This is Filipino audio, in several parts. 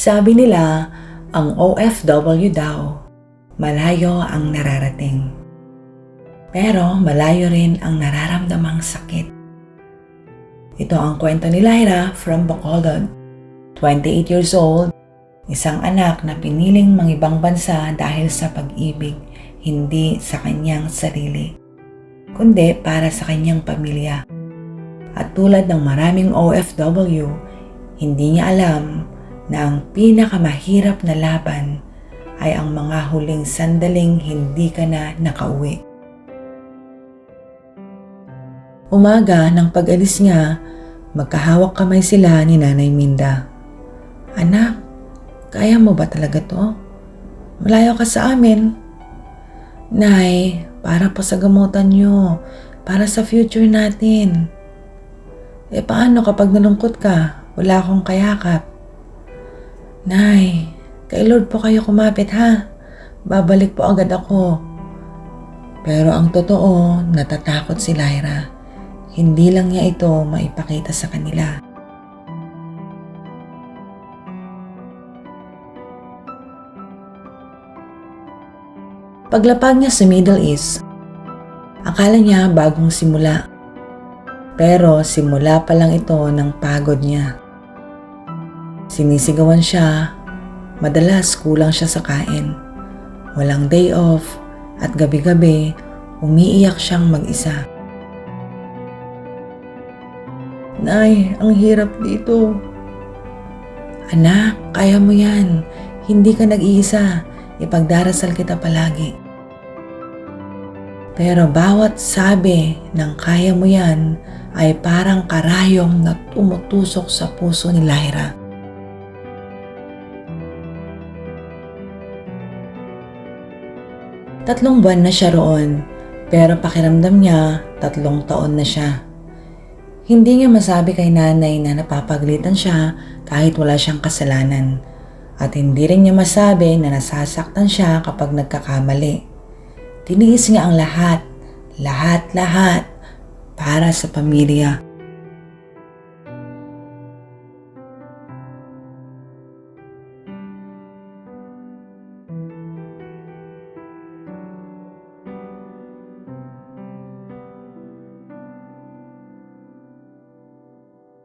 Sabi nila, ang OFW daw, malayo ang nararating. Pero malayo rin ang nararamdamang sakit. Ito ang kwento ni Lyra from Bacolod. 28 years old, isang anak na piniling mangibang bansa dahil sa pag-ibig, hindi sa kanyang sarili, kundi para sa kanyang pamilya. At tulad ng maraming OFW, hindi niya alam na ang pinakamahirap na laban ay ang mga huling sandaling hindi ka na nakauwi. Umaga ng pag-alis niya, magkahawak kamay sila ni Nanay Minda. "Anak, kaya mo ba talaga to? Malayo ka sa amin." "Nay, para po sa gamutan niyo, para sa future natin." Paano kapag nalungkot ka? Wala akong kayakap." "Nay, kay Lord po kayo kumapit ha. Babalik po agad ako." Pero ang totoo, natatakot si Lyra. Hindi lang niya ito maipakita sa kanila. Paglapag niya sa Middle East, akala niya bagong simula. Pero simula pa lang ito ng pagod niya. Sinisigawan siya, madalas kulang siya sa kain. Walang day off at gabi-gabi umiiyak siyang mag-isa. "Nay, ang hirap dito." "Anak, kaya mo yan. Hindi ka nag-iisa. Ipagdarasal kita palagi." Pero bawat sabi ng kaya mo yan ay parang karayom na tumutusok sa puso ni Lyra. Tatlong buwan na siya roon, pero pakiramdam niya 3 taon na siya. Hindi niya masabi kay nanay na napapagalitan siya kahit wala siyang kasalanan. At hindi rin niya masabi na nasasaktan siya kapag nagkakamali. Tiniis niya ang lahat para sa pamilya.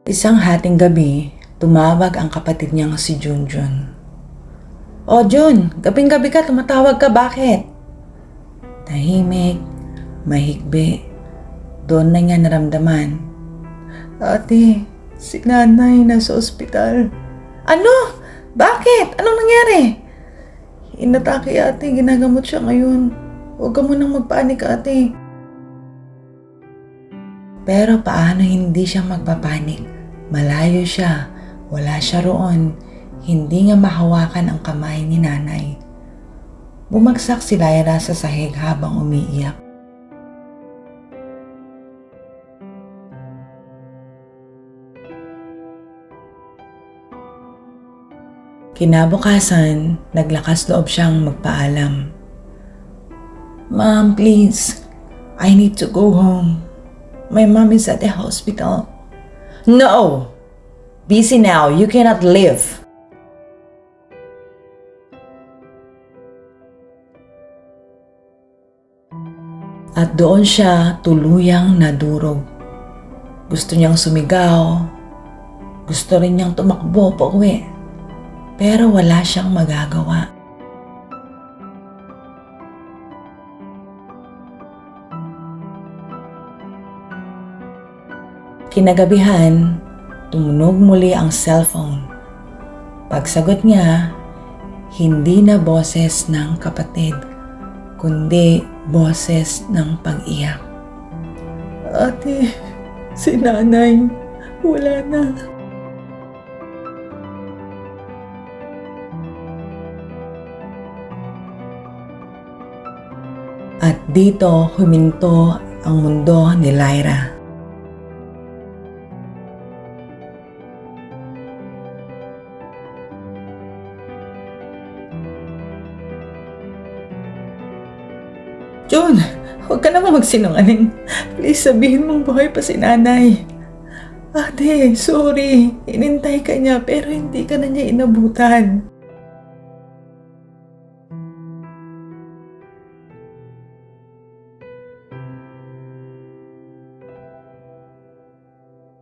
Isang hating gabi, tumawag ang kapatid niyang si Junjun. "O Jun, gabing-gabi ka, tumatawag ka, bakit?" Tahimik, mahigbi. Doon na niya naramdaman. "Ate, si nanay nasa ospital." "Ano? Bakit? Anong nangyari?" "Inatake ate, ginagamot siya ngayon. Huwag ka munang magpanik ate." Pero paano hindi siya magpapanik? Malayo siya, wala siya roon, hindi nga mahawakan ang kamay ni nanay. Bumagsak si Lyra sa sahig habang umiiyak. Kinabukasan, naglakas loob siyang magpaalam. "Mom, please, I need to go home. My mom is at the hospital." "No! Busy now. You cannot leave." At doon siya tuluyang nadurog. Gusto niyang sumigaw. Gusto rin niyang tumakbo pauwi. Pero wala siyang magagawa. Kinagabihan, tumunog muli ang cellphone. Pagsagot niya, hindi na boses ng kapatid, kundi boses ng pag-iyak. "Ate, si nanay, wala na." At dito huminto ang mundo ni Lyra. "Jun, huwag ka naman magsinungaling. Please sabihin mong buhay pa si nanay." Ate, sorry. Inintay ka niya pero hindi ka na niya inabutan.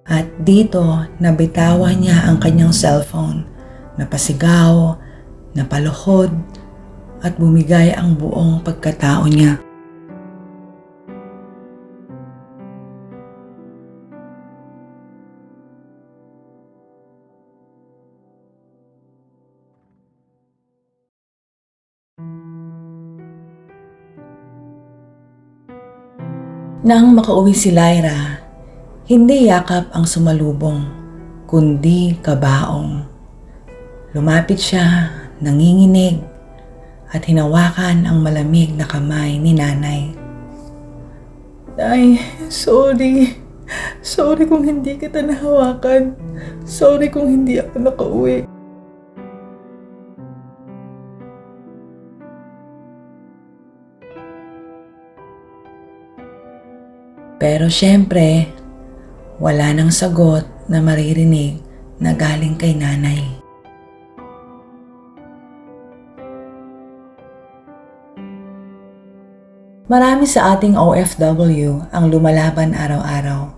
At dito, nabitawan niya ang kanyang cellphone. Napasigaw, napaluhod, at bumigay ang buong pagkatao niya. Nang makauwi si Lyra, hindi yakap ang sumalubong, kundi kabaong. Lumapit siya, nanginginig, at hinawakan ang malamig na kamay ni nanay. Nay, sorry. Sorry kung hindi kita nahawakan. Sorry kung hindi ako nakauwi. Pero syempre, wala nang sagot na maririnig na galing kay nanay. Marami sa ating OFW ang lumalaban araw-araw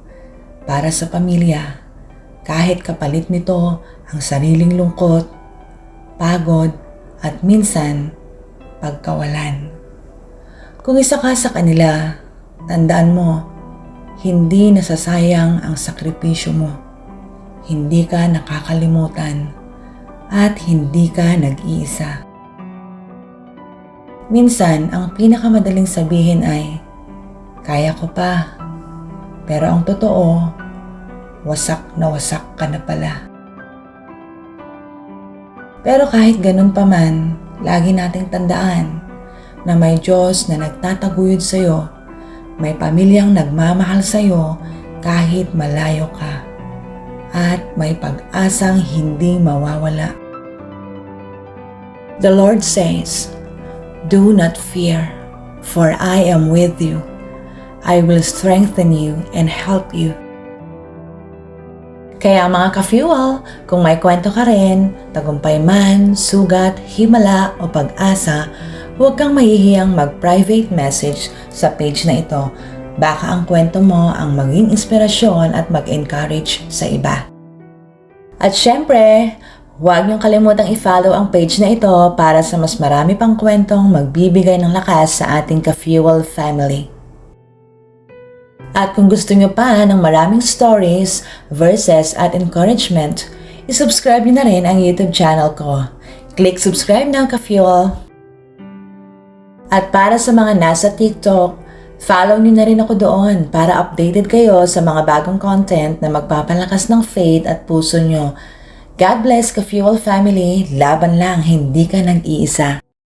para sa pamilya, kahit kapalit nito ang sariling lungkot, pagod, at minsan, pagkawalan. Kung isa ka sa kanila, tandaan mo, hindi nasasayang ang sakripisyo mo. Hindi ka nakakalimutan at hindi ka nag-iisa. Minsan, ang pinakamadaling sabihin ay, kaya ko pa. Pero ang totoo, wasak ka na pala. Pero kahit ganun pa man, lagi nating tandaan na may Diyos na nagtataguyod sa'yo. May pamilyang nagmamahal sa'yo kahit malayo ka. At may pag-asang hindi mawawala. The Lord says, "Do not fear, for I am with you. I will strengthen you and help you." Kaya mga ka-fuel, kung may kwento ka rin, tagumpay man, sugat, himala o pag-asa, huwag kang mahihiyang mag-private message sa page na ito. Baka ang kwento mo ang maging inspirasyon at mag-encourage sa iba. At syempre, huwag niyong kalimutang i-follow ang page na ito para sa mas marami pang kwentong magbibigay ng lakas sa ating ka-fuel family. At kung gusto niyo pa ng maraming stories, verses at encouragement, isubscribe niyo na rin ang YouTube channel ko. Click subscribe na ka-fuel. At para sa mga nasa TikTok, follow niyo na rin ako doon para updated kayo sa mga bagong content na magpapalakas ng faith at puso niyo. God bless ka-fuel family, laban lang, hindi ka nag-iisa.